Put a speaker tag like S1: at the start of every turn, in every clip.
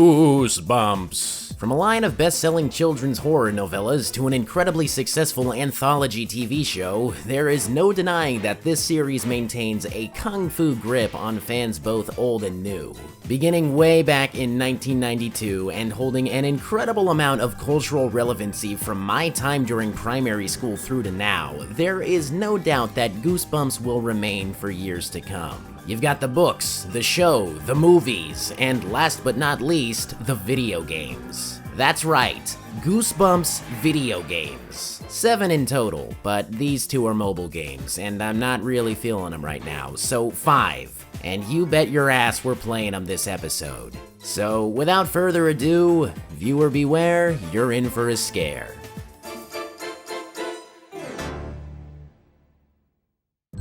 S1: Goosebumps. From a line of best-selling children's horror novellas to an incredibly successful anthology TV show, there is no denying that this series maintains a kung fu grip on fans both old and new. Beginning way back in 1992 and holding an incredible amount of cultural relevancy from my time during primary school through to now, there is no doubt that Goosebumps will remain for years to come. You've got the books, the show, the movies, and last but not least, the video games. That's right, Goosebumps video games. 7 in total, but these 2 are mobile games, and I'm not really feeling them right now, so 5. And you bet your ass we're playing them this episode. So without further ado, viewer beware, you're in for a scare.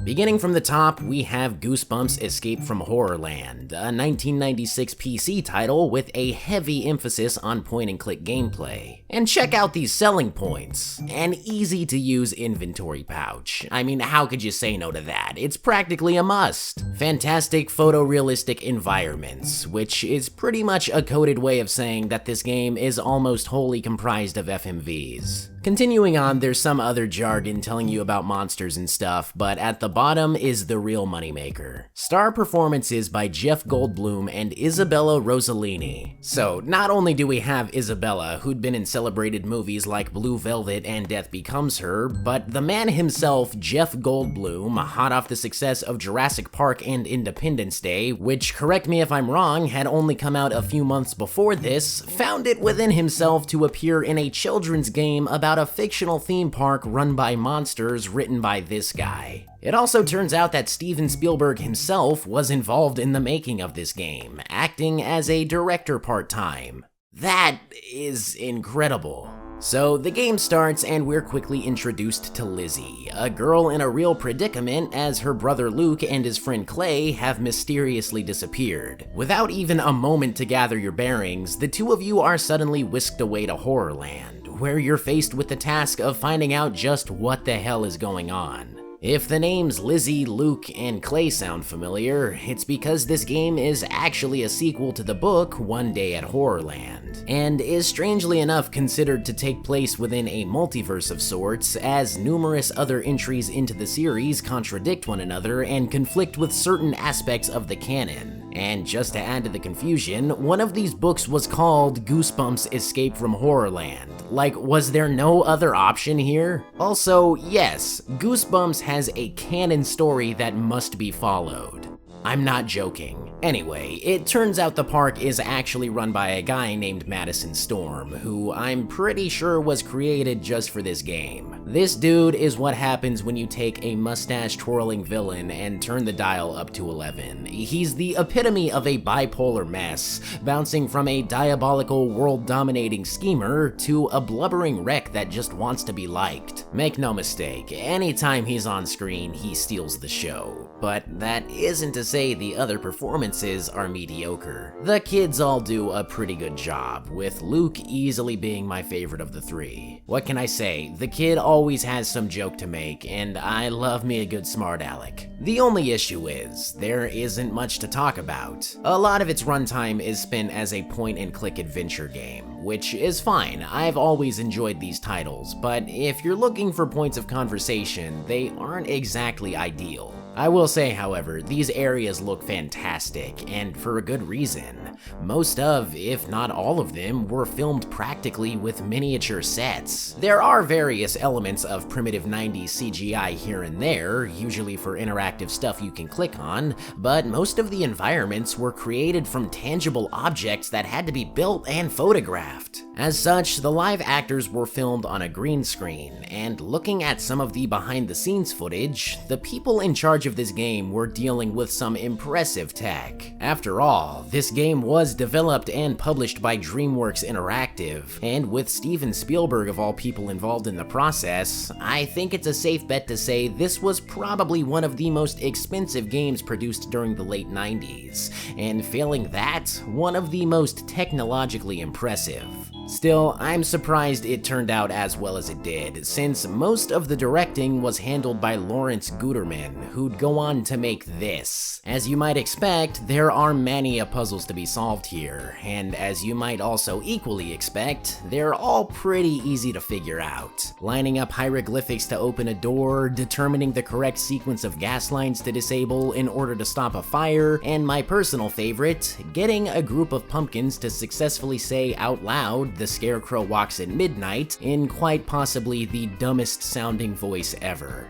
S1: Beginning from the top, we have Goosebumps Escape from Horrorland, a 1996 PC title with a heavy emphasis on point-and-click gameplay. And check out these selling points. An easy-to-use inventory pouch. I mean, how could you say no to that? It's practically a must. Fantastic photorealistic environments, which is pretty much a coded way of saying that this game is almost wholly comprised of FMVs. Continuing on, there's some other jargon telling you about monsters and stuff, but at the bottom is the real moneymaker. Star performances by Jeff Goldblum and Isabella Rossellini. So, not only do we have Isabella, who'd been in celebrated movies like Blue Velvet and Death Becomes Her, but the man himself, Jeff Goldblum, hot off the success of Jurassic Park and Independence Day, which, correct me if I'm wrong, had only come out a few months before this, found it within himself to appear in a children's game about a fictional theme park run by monsters written by this guy. It also turns out that Steven Spielberg himself was involved in the making of this game, acting as a director part-time. That is incredible. So the game starts and we're quickly introduced to Lizzie, a girl in a real predicament as her brother Luke and his friend Clay have mysteriously disappeared. Without even a moment to gather your bearings, the two of you are suddenly whisked away to Horrorland, where you're faced with the task of finding out just what the hell is going on. If the names Lizzie, Luke, and Clay sound familiar, it's because this game is actually a sequel to the book One Day at Horrorland, and is strangely enough considered to take place within a multiverse of sorts, as numerous other entries into the series contradict one another and conflict with certain aspects of the canon. And just to add to the confusion, one of these books was called Goosebumps Escape from Horrorland. Like, was there no other option here? Also, yes, Goosebumps has a canon story that must be followed. I'm not joking. Anyway, it turns out the park is actually run by a guy named Madison Storm, who I'm pretty sure was created just for this game. This dude is what happens when you take a mustache-twirling villain and turn the dial up to 11. He's the epitome of a bipolar mess, bouncing from a diabolical, world-dominating schemer to a blubbering wreck that just wants to be liked. Make no mistake, anytime he's on screen, he steals the show. But that isn't to say the other performances are mediocre. The kids all do a pretty good job, with Luke easily being my favorite of the 3. What can I say? The kid always has some joke to make, and I love me a good smart aleck. The only issue is, there isn't much to talk about. A lot of its runtime is spent as a point-and-click adventure game, which is fine. I've always enjoyed these titles, but if you're looking for points of conversation, they aren't exactly ideal. I will say, however, these areas look fantastic, and for a good reason. Most of, if not all of them, were filmed practically with miniature sets. There are various elements of primitive 90s CGI here and there, usually for interactive stuff you can click on, but most of the environments were created from tangible objects that had to be built and photographed. As such, the live actors were filmed on a green screen, and looking at some of the behind-the-scenes footage, the people in charge of this game were dealing with some impressive tech. After all, this game was developed and published by DreamWorks Interactive, and with Steven Spielberg of all people involved in the process, I think it's a safe bet to say this was probably one of the most expensive games produced during the late 90s, and failing that, one of the most technologically impressive. Still, I'm surprised it turned out as well as it did, since most of the directing was handled by Lawrence Guterman, who'd go on to make this. As you might expect, there are many puzzles to be solved here, and as you might also equally expect, they're all pretty easy to figure out. Lining up hieroglyphics to open a door, determining the correct sequence of gas lines to disable in order to stop a fire, and my personal favorite, getting a group of pumpkins to successfully say out loud, "The Scarecrow walks at midnight," in quite possibly the dumbest sounding voice ever.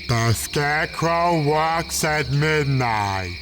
S2: The Scarecrow walks at midnight.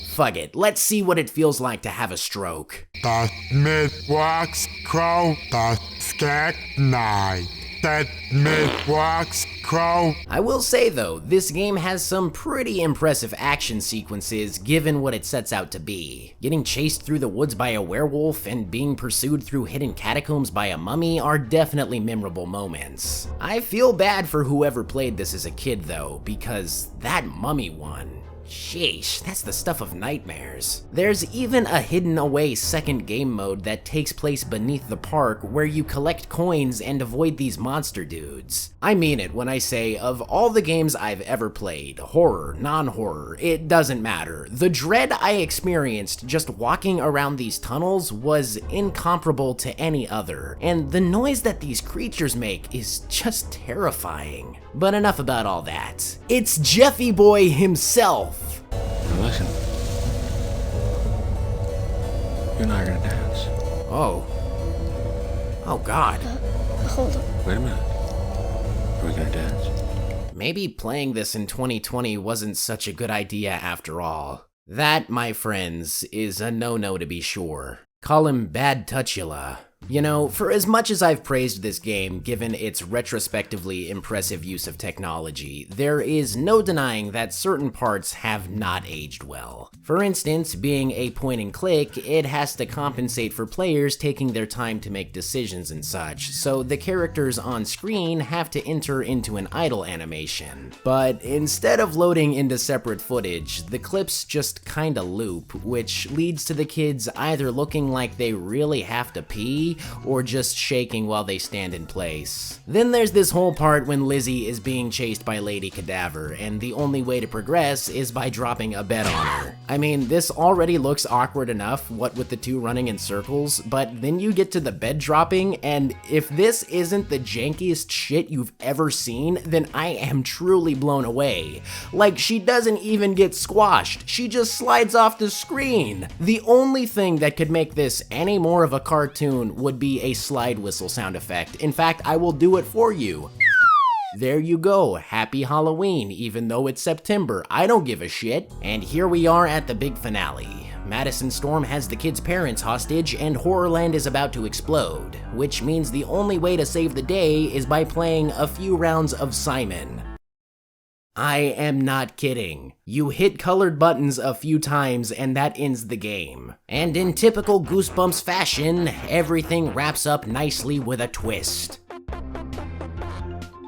S1: Fuck it, let's see what it feels like to have a stroke.
S2: The mid-walks crow, the scac night. That mid-walks crow.
S1: I will say though, this game has some pretty impressive action sequences given what it sets out to be. Getting chased through the woods by a werewolf and being pursued through hidden catacombs by a mummy are definitely memorable moments. I feel bad for whoever played this as a kid though, because that mummy one, sheesh, that's the stuff of nightmares. There's even a hidden away second game mode that takes place beneath the park where you collect coins and avoid these monster dudes. I mean it when I say of all the games I've ever played, horror, non-horror, it doesn't matter. The dread I experienced just walking around these tunnels was incomparable to any other, and the noise that these creatures make is just terrifying. But enough about all that. It's Jeffy Boy himself.
S3: Now listen. You're not gonna dance.
S1: Oh. Oh God.
S4: Hold on.
S3: Wait a minute. Are we gonna dance?
S1: Maybe playing this in 2020 wasn't such a good idea after all. That, my friends, is a no-no to be sure. Call him Bad Touchula. You know, for as much as I've praised this game, given its retrospectively impressive use of technology, there is no denying that certain parts have not aged well. For instance, being a point and click, it has to compensate for players taking their time to make decisions and such, so the characters on screen have to enter into an idle animation. But instead of loading into separate footage, the clips just kinda loop, which leads to the kids either looking like they really have to pee, or just shaking while they stand in place. Then there's this whole part when Lizzie is being chased by Lady Cadaver, and the only way to progress is by dropping a bed on her. I mean, this already looks awkward enough, what with the two running in circles, but then you get to the bed dropping, and if this isn't the jankiest shit you've ever seen, then I am truly blown away. Like, she doesn't even get squashed, she just slides off the screen. The only thing that could make this any more of a cartoon would be a slide whistle sound effect. In fact, I will do it for you. There you go, happy Halloween, even though it's September, I don't give a shit. And here we are at the big finale. Madison Storm has the kids' parents hostage and Horrorland is about to explode, which means the only way to save the day is by playing a few rounds of Simon. I am not kidding. You hit colored buttons a few times and that ends the game. And in typical Goosebumps fashion, everything wraps up nicely with a twist.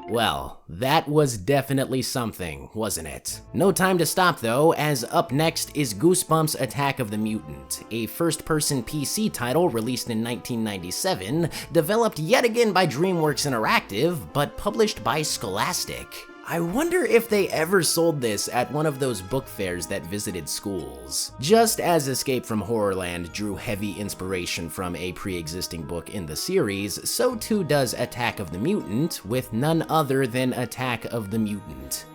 S1: Well, that was definitely something, wasn't it? No time to stop though, as up next is Goosebumps Attack of the Mutant, a first-person PC title released in 1997, developed yet again by DreamWorks Interactive, but published by Scholastic. I wonder if they ever sold this at one of those book fairs that visited schools. Just as Escape from Horrorland drew heavy inspiration from a pre-existing book in the series, so too does Attack of the Mutant, with none other than Attack of the Mutant.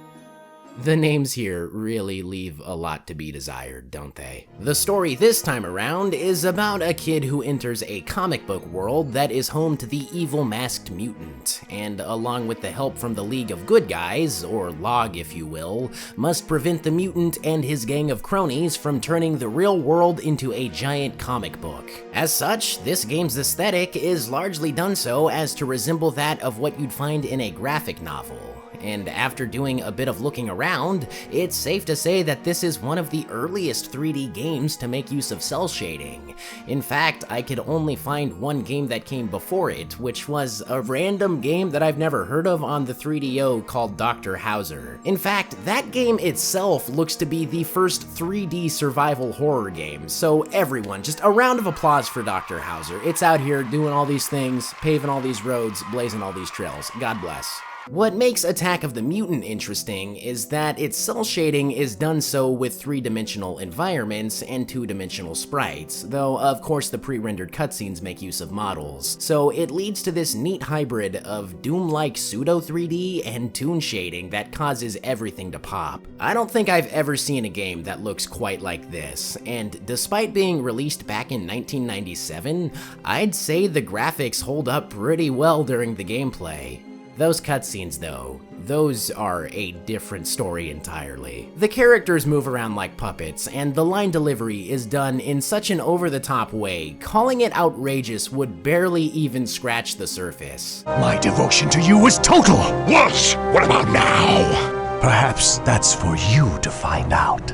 S1: The names here really leave a lot to be desired, don't they? The story this time around is about a kid who enters a comic book world that is home to the evil masked mutant, and along with the help from the League of Good Guys, or LOG if you will, must prevent the mutant and his gang of cronies from turning the real world into a giant comic book. As such, this game's aesthetic is largely done so as to resemble that of what you'd find in a graphic novel. And after doing a bit of looking around, around, it's safe to say that this is one of the earliest 3D games to make use of cell shading. In fact, I could only find one game that came before it, which was a random game that I've never heard of on the 3DO called Dr. Hauser. In fact, that game itself looks to be the first 3D survival horror game, so everyone, just a round of applause for Dr. Hauser. It's out here doing all these things, paving all these roads, blazing all these trails. God bless. What makes Attack of the Mutant interesting is that its cell shading is done so with 3-dimensional environments and 2-dimensional sprites, though of course the pre-rendered cutscenes make use of models, so it leads to this neat hybrid of Doom-like pseudo-3D and toon shading that causes everything to pop. I don't think I've ever seen a game that looks quite like this, and despite being released back in 1997, I'd say the graphics hold up pretty well during the gameplay. Those cutscenes though, those are a different story entirely. The characters move around like puppets, and the line delivery is done in such an over-the-top way, calling it outrageous would barely even scratch the surface.
S4: My devotion to you was total!
S5: Was? What about now?
S4: Perhaps that's for you to find out.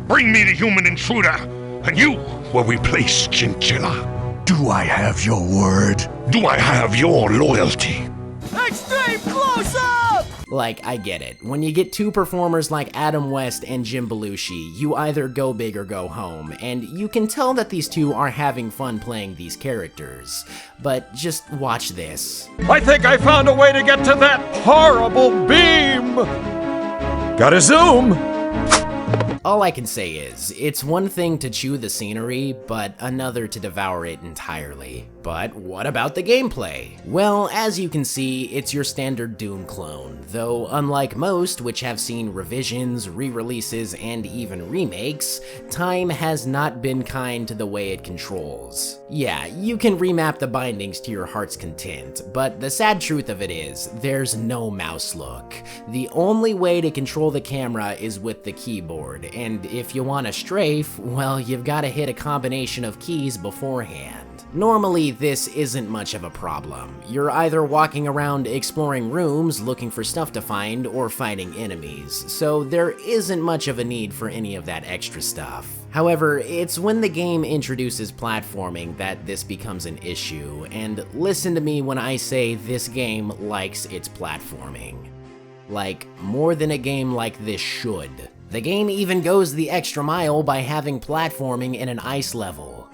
S5: Bring me the human intruder, and you will replace Chinchilla.
S4: Do I have your word?
S5: Do I have your loyalty?
S4: Extreme close-up!
S1: Like, I get it. When you get two performers like Adam West and Jim Belushi, you either go big or go home, and you can tell that these two are having fun playing these characters. But just watch this.
S6: I think I found a way to get to that horrible beam! Gotta zoom!
S1: All I can say is, it's one thing to chew the scenery, but another to devour it entirely. But what about the gameplay? Well, as you can see, it's your standard Doom clone, though unlike most, which have seen revisions, re-releases, and even remakes, time has not been kind to the way it controls. Yeah, you can remap the bindings to your heart's content, but the sad truth of it is, there's no mouse look. The only way to control the camera is with the keyboard, and if you want to strafe, well, you've got to hit a combination of keys beforehand. Normally, this isn't much of a problem. You're either walking around exploring rooms looking for stuff to find or fighting enemies, so there isn't much of a need for any of that extra stuff. However, it's when the game introduces platforming that this becomes an issue, and listen to me when I say this game likes its platforming. Like, more than a game like this should. The game even goes the extra mile by having platforming in an ice level.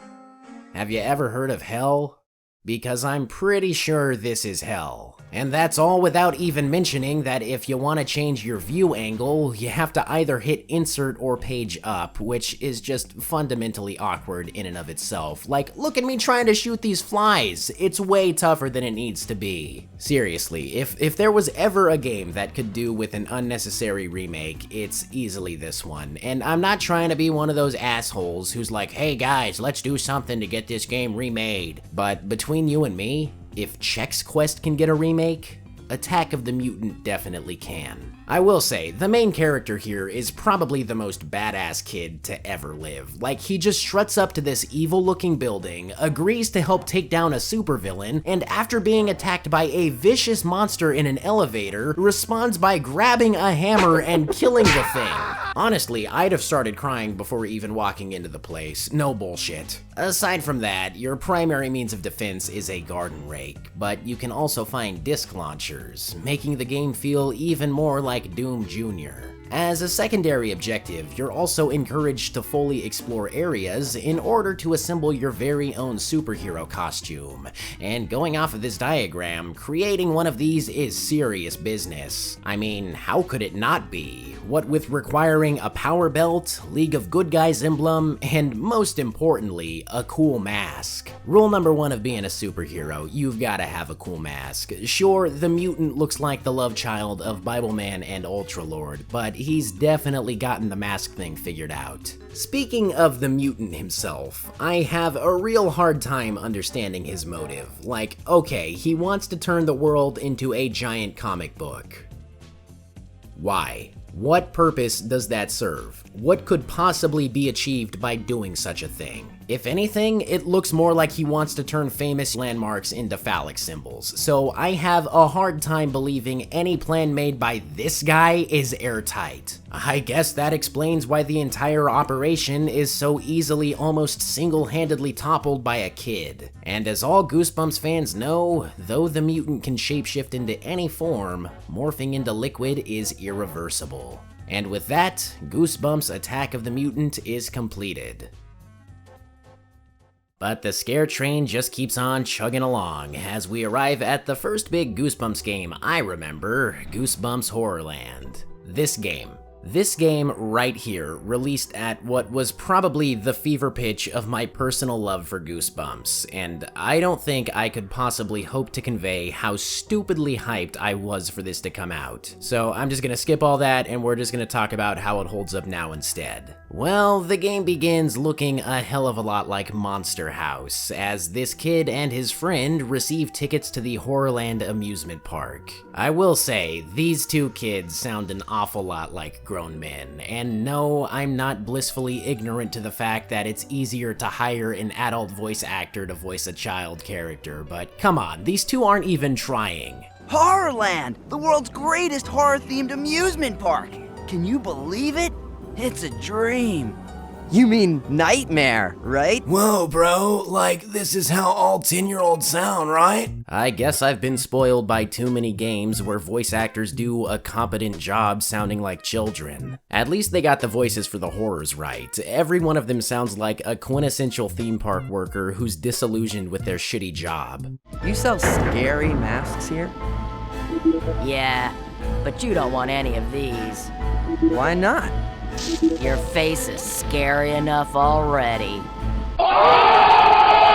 S1: Have you ever heard of hell? Because I'm pretty sure this is hell. And that's all without even mentioning that if you want to change your view angle, you have to either hit insert or page up, which is just fundamentally awkward in and of itself. Like, look at me trying to shoot these flies. It's way tougher than it needs to be. Seriously, if there was ever a game that could do with an unnecessary remake, it's easily this one. And I'm not trying to be one of those assholes who's like, hey guys, let's do something to get this game remade. But between you and me, if Chex Quest can get a remake, Attack of the Mutant definitely can. I will say, the main character here is probably the most badass kid to ever live. Like, he just struts up to this evil-looking building, agrees to help take down a supervillain, and after being attacked by a vicious monster in an elevator, responds by grabbing a hammer and killing the thing. Honestly, I'd have started crying before even walking into the place. No bullshit. Aside from that, your primary means of defense is a garden rake, but you can also find disc launchers, making the game feel even more like Doom Jr. As a secondary objective, you're also encouraged to fully explore areas in order to assemble your very own superhero costume. And going off of this diagram, creating one of these is serious business. I mean, how could it not be? What with requiring a power belt, League of Good Guys emblem, and most importantly, a cool mask. Rule number one of being a superhero, you've gotta have a cool mask. Sure, the mutant looks like the love child of Bible Man and Ultralord, but he's definitely gotten the mask thing figured out. Speaking of the mutant himself, I have a real hard time understanding his motive. Like, okay, he wants to turn the world into a giant comic book. Why? What purpose does that serve? What could possibly be achieved by doing such a thing? If anything, it looks more like he wants to turn famous landmarks into phallic symbols, so I have a hard time believing any plan made by this guy is airtight. I guess that explains why the entire operation is so easily almost single-handedly toppled by a kid. And as all Goosebumps fans know, though the mutant can shapeshift into any form, morphing into liquid is irreversible. And with that, Goosebumps Attack of the Mutant is completed. But the scare train just keeps on chugging along as we arrive at the first big Goosebumps game I remember, Goosebumps Horrorland. This game right here, released at what was probably the fever pitch of my personal love for Goosebumps, and I don't think I could possibly hope to convey how stupidly hyped I was for this to come out. So I'm just gonna skip all that and we're just gonna talk about how it holds up now instead. Well, the game begins looking a hell of a lot like Monster House, as this kid and his friend receive tickets to the Horrorland amusement park. I will say, these two kids sound an awful lot like grown men, and no, I'm not blissfully ignorant to the fact that it's easier to hire an adult voice actor to voice a child character, but come on, these two aren't even trying.
S7: Horrorland, the world's greatest horror-themed amusement park. Can you believe it? It's a dream. You mean nightmare, right?
S8: Whoa, bro, like this is how all 10-year-olds sound, right?
S1: I guess I've been spoiled by too many games where voice actors do a competent job sounding like children. At least they got the voices for the horrors right. Every one of them sounds like a quintessential theme park worker who's disillusioned with their shitty job.
S7: You sell scary masks here?
S9: Yeah, but you don't want any of these.
S7: Why not?
S9: Your face is scary enough already.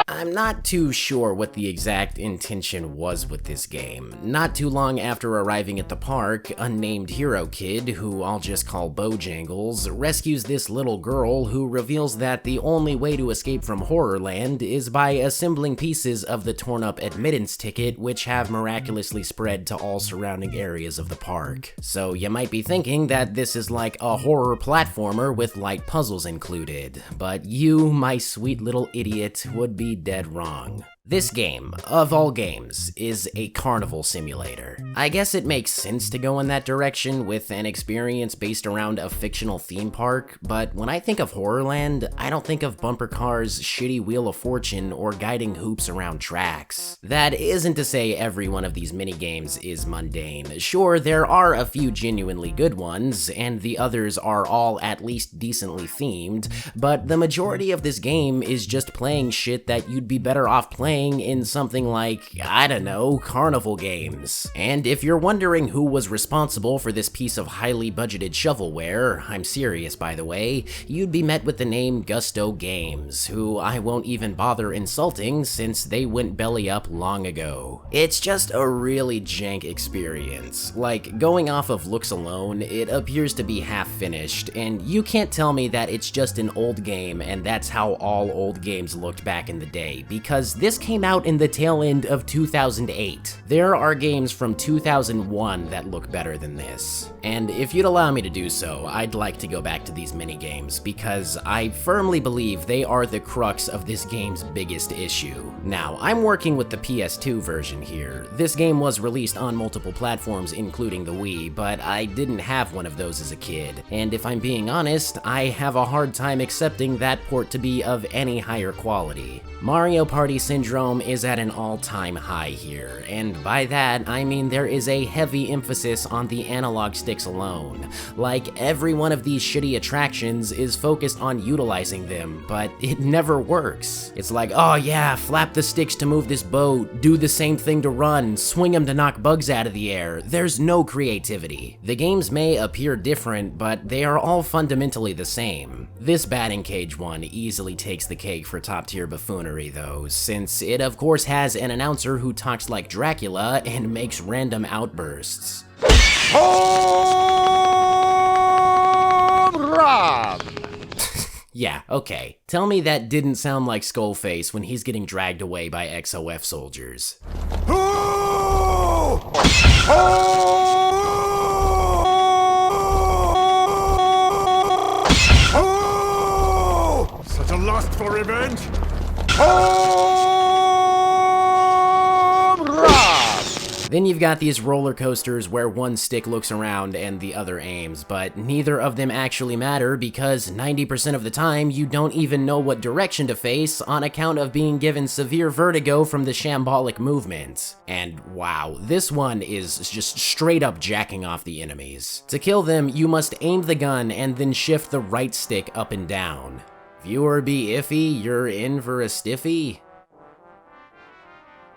S1: I'm not too sure what the exact intention was with this game. Not too long after arriving at the park, unnamed hero kid, who I'll just call Bojangles, rescues this little girl who reveals that the only way to escape from Horrorland is by assembling pieces of the torn up admittance ticket, which have miraculously spread to all surrounding areas of the park. So you might be thinking that this is like a horror platformer with light puzzles included, but you, my sweet little idiot, would be dead wrong. This game, of all games, is a carnival simulator. I guess it makes sense to go in that direction with an experience based around a fictional theme park, but when I think of Horrorland, I don't think of bumper cars, shitty Wheel of Fortune, or guiding hoops around tracks. That isn't to say every one of these minigames is mundane. Sure, there are a few genuinely good ones, and the others are all at least decently themed, but the majority of this game is just playing shit that you'd be better off playing in something like, I don't know, carnival games. And if you're wondering who was responsible for this piece of highly budgeted shovelware, I'm serious by the way, you'd be met with the name Gusto Games, who I won't even bother insulting since they went belly up long ago. It's just a really jank experience. Like, going off of looks alone, it appears to be half finished, and you can't tell me that it's just an old game and that's how all old games looked back in the day, because this came out in the tail end of 2008. There are games from 2001 that look better than this. And if you'd allow me to do so, I'd like to go back to these minigames, because I firmly believe they are the crux of this game's biggest issue. Now, I'm working with the PS2 version here. This game was released on multiple platforms, including the Wii, but I didn't have one of those as a kid. And if I'm being honest, I have a hard time accepting that port to be of any higher quality. Mario Party Syndrome is at an all-time high here, and by that, I mean there is a heavy emphasis on the analog sticks alone. Like, every one of these shitty attractions is focused on utilizing them, but it never works. It's like, oh yeah, flap the sticks to move this boat, do the same thing to run, swing them to knock bugs out of the air. There's no creativity. The games may appear different, but they are all fundamentally the same. This batting cage one easily takes the cake for top-tier buffoonery though, since it of course has an announcer who talks like Dracula and makes random outbursts.
S6: Home run!
S1: Yeah, okay. Tell me that didn't sound like Skullface when he's getting dragged away by XOF soldiers.
S6: revenge. Home run!
S1: Then you've got these roller coasters where one stick looks around and the other aims, but neither of them actually matter because 90% of the time you don't even know what direction to face on account of being given severe vertigo from the shambolic movement. And wow, this one is just straight up jacking off the enemies. To kill them, you must aim the gun and then shift the right stick up and down. Viewer be iffy, you're in for a stiffy.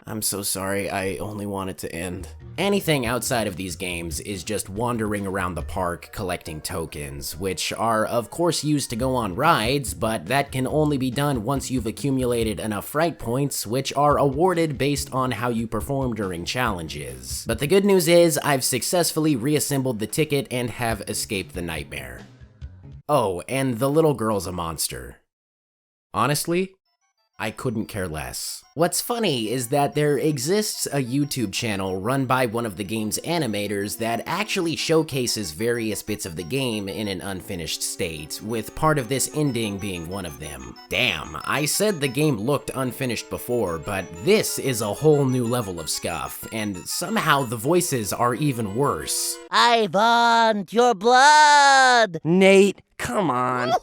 S1: I'm so sorry, I only want it to end. Anything outside of these games is just wandering around the park collecting tokens, which are of course used to go on rides, but that can only be done once you've accumulated enough fright points, which are awarded based on how you perform during challenges. But the good news is, I've successfully reassembled the ticket and have escaped the nightmare. Oh, and the little girl's a monster. Honestly, I couldn't care less. What's funny is that there exists a YouTube channel run by one of the game's animators that actually showcases various bits of the game in an unfinished state, with part of this ending being one of them. Damn, I said the game looked unfinished before, but this is a whole new level of scuff, and somehow the voices are even worse.
S9: I want your blood!
S7: Nate, come on.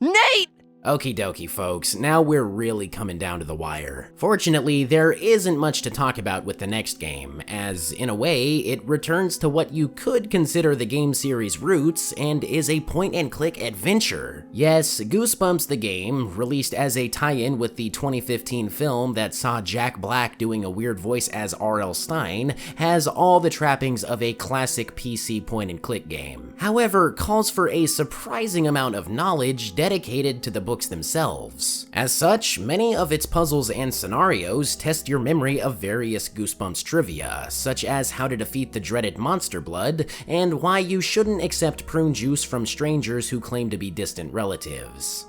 S9: Nate!
S1: Okie dokie, folks, now we're really coming down to the wire. Fortunately, there isn't much to talk about with the next game, as in a way, it returns to what you could consider the game series' roots and is a point-and-click adventure. Yes, Goosebumps the game, released as a tie-in with the 2015 film that saw Jack Black doing a weird voice as R.L. Stine, has all the trappings of a classic PC point-and-click game. However, calls for a surprising amount of knowledge dedicated to the books themselves. As such, many of its puzzles and scenarios test your memory of various Goosebumps trivia, such as how to defeat the dreaded monster blood, and why you shouldn't accept prune juice from strangers who claim to be distant relatives.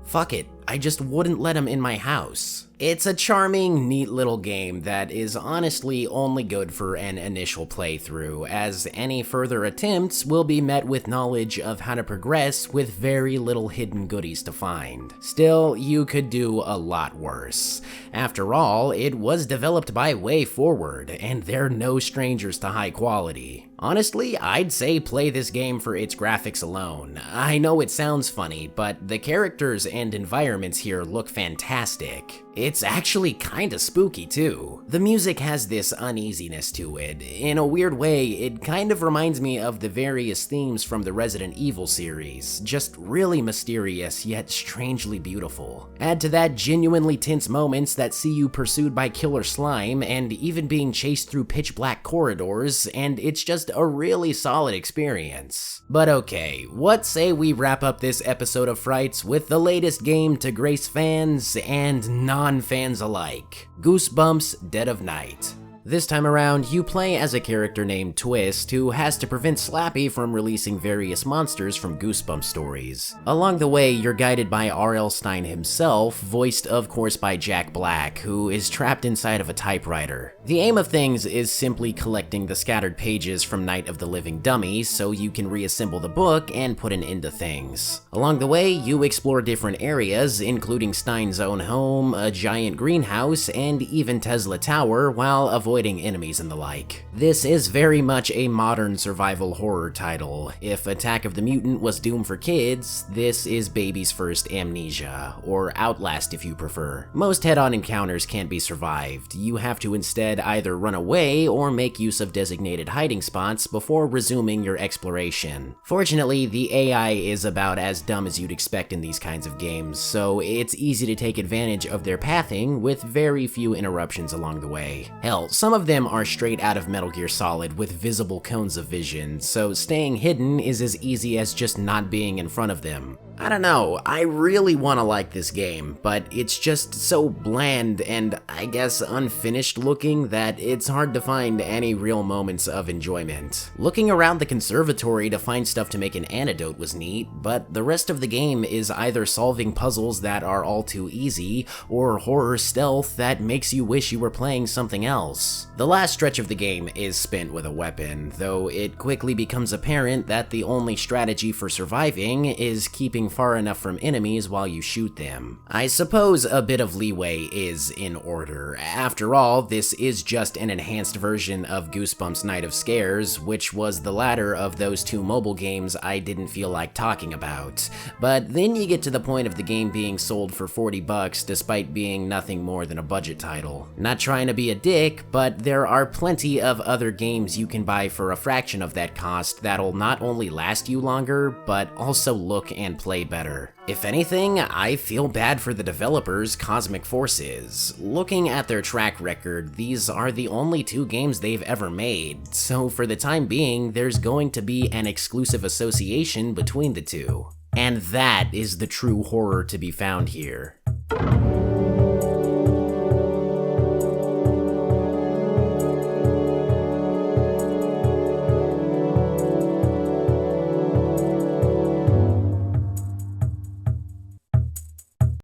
S1: Fuck it, I just wouldn't let him in my house. It's a charming, neat little game that is honestly only good for an initial playthrough, as any further attempts will be met with knowledge of how to progress with very little hidden goodies to find. Still, you could do a lot worse. After all, it was developed by WayForward, and they're no strangers to high quality. Honestly, I'd say play this game for its graphics alone. I know it sounds funny, but the characters and environments here look fantastic. It's actually kinda spooky too. The music has this uneasiness to it. In a weird way, it kind of reminds me of the various themes from the Resident Evil series, just really mysterious yet strangely beautiful. Add to that genuinely tense moments that see you pursued by killer slime and even being chased through pitch black corridors, and it's just a really solid experience. But okay, what say we wrap up this episode of Frights with the latest game to grace fans and non-fans alike, Goosebumps Dead of Night. This time around, you play as a character named Twist who has to prevent Slappy from releasing various monsters from Goosebumps stories. Along the way, you're guided by R.L. Stine himself, voiced of course by Jack Black, who is trapped inside of a typewriter. The aim of things is simply collecting the scattered pages from Night of the Living Dummy so you can reassemble the book and put an end to things. Along the way, you explore different areas, including Stine's own home, a giant greenhouse, and even Tesla Tower, while avoiding enemies and the like. This is very much a modern survival horror title. If Attack of the Mutant was Doom for kids, this is baby's first Amnesia, or Outlast if you prefer. Most head-on encounters can't be survived. You have to instead either run away or make use of designated hiding spots before resuming your exploration. Fortunately, the AI is about as dumb as you'd expect in these kinds of games, so it's easy to take advantage of their pathing with very few interruptions along the way. Hell, some of them are straight out of Metal Gear Solid with visible cones of vision, so staying hidden is as easy as just not being in front of them. I don't know, I really want to like this game, but it's just so bland and I guess unfinished looking that it's hard to find any real moments of enjoyment. Looking around the conservatory to find stuff to make an antidote was neat, but the rest of the game is either solving puzzles that are all too easy, or horror stealth that makes you wish you were playing something else. The last stretch of the game is spent with a weapon, though it quickly becomes apparent that the only strategy for surviving is keeping moving far enough from enemies while you shoot them. I suppose a bit of leeway is in order. After all, this is just an enhanced version of Goosebumps Night of Scares, which was the latter of those two mobile games I didn't feel like talking about. But then you get to the point of the game being sold for $40 despite being nothing more than a budget title. Not trying to be a dick, but there are plenty of other games you can buy for a fraction of that cost that'll not only last you longer, but also look and play better. If anything, I feel bad for the developers Cosmic Forces. Looking at their track record, these are the only two games they've ever made, so for the time being, there's going to be an exclusive association between the two. And that is the true horror to be found here.